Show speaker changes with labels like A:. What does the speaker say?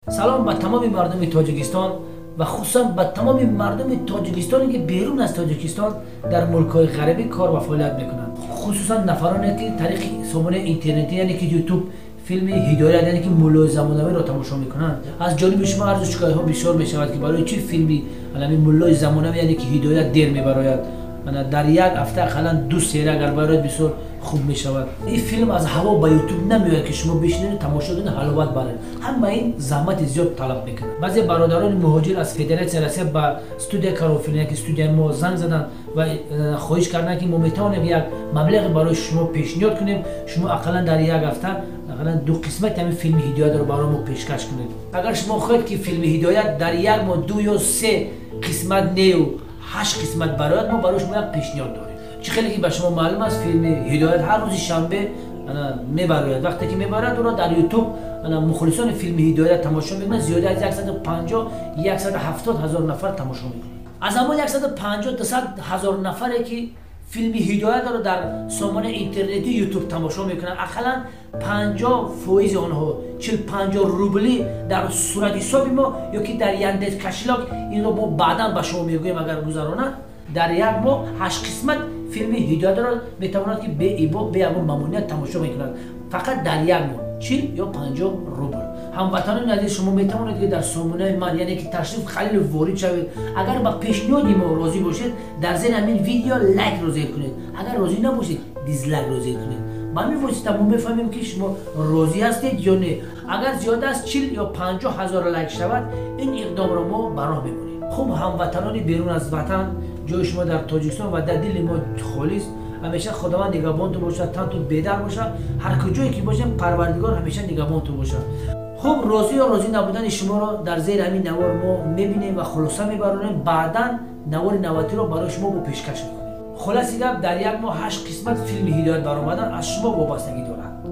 A: سلام به تمام مردم تاجیکستان و خصوصا به تمام مردم تاجیکستانی که بیرون از تاجیکستان در ملک‌های غربی کار و فعالیت میکنند، خصوصا نفرانی که طریق سامانه اینترنتی یعنی که یوتیوب فیلم هدایت یعنی که مولای زمانوی را تماشا میکنند. از جانب شما عرض و شکایت ها بسیار میشود که برای چه فیلمی علمی مولای زمانوی یعنی که هدایت دیر میبراید. در یک هفته اقلا 2 سری اگر باید بسیار خوب می شود. این فیلم از هوا به یوتیوب نمیاد که شما بشینید تماشا کنید حلاوت بره. همه این زحمت زیاد طلب میکنه. بعضی برادران مهاجر از فدراسیون روسیه با استودیو کاروفیلیا که استودیو ما زنگ زدن و خواهش کردن که ما میتونیم یک مبلغ برای شما پیشنهاد کنیم، شما اقلا در یک هفته اقلا 2 قسمت همین فیلم هدایت رو برای ما پیشکش کنید. اگر شما خواهید که فیلم هدایت در یک ماه 2 یا 3 قسمت نیو 8 قسمت برات ما براش یک پیشنهاد داریم. چه خیلی که به شما معلوم است فیلم هدایت هر روز شنبه میبراید. وقتی که میبرد اون در یوتیوب مخلصان فیلم هدایت تماشا میکنن. زیاده از 150 170 هزار نفر تماشا میکنن. از اما 150 200 هزار نفری که فیلم هدایت رو در سامانه اینترنتی یوتیوب تماشا میکنن، اقلا 50% آنها 40-50 روبلی در صورت حساب ما یا که در یندس کشلاک این رو ما بعدا به شما میگویم اگر گذرانه در یک ماه 8 قسمت فیلم هدایت را میتواند که به ایبا به یک ممنونیت تماشا میکنند. فقط در یک ماه 40 یا 50 روبل. هموطنان عزیز شما میتوانید که در سامانه من یعنی که تشریف خلیل وارد شوید. اگر با پیشنهاد ما راضی باشید در زیر همین ویدیو لایک رو زیر کنید. اگر راضی نباشید دیسلایک رو زیر کنید. ما می‌فهمیم ما بفهمیم که شما راضی هستید یا نه. اگر زیاده از 40 یا 50 هزار لایک شود این اقدام را ما براه می‌کنیم. خب هموطنان بیرون از وطن جای شما در تاجیکستان و در دل ما خالص همیشه خداوند نگهبانتون باشه، تنتون بیدار باشه، هر کجایی که باشیم پروردگار همیشه نگهبانتون باشه. خب راضی یا راضی نبودن شما را در زیر همین نوار ما میبینیم و خلاصه میبرونیم. بعدا نوار نواتی رو برای شما با پیشکش میکنیم. خلاصی گپ در یک ماه 8 قسمت فیلم هدایت برآمدن از شما وابستگی دارد.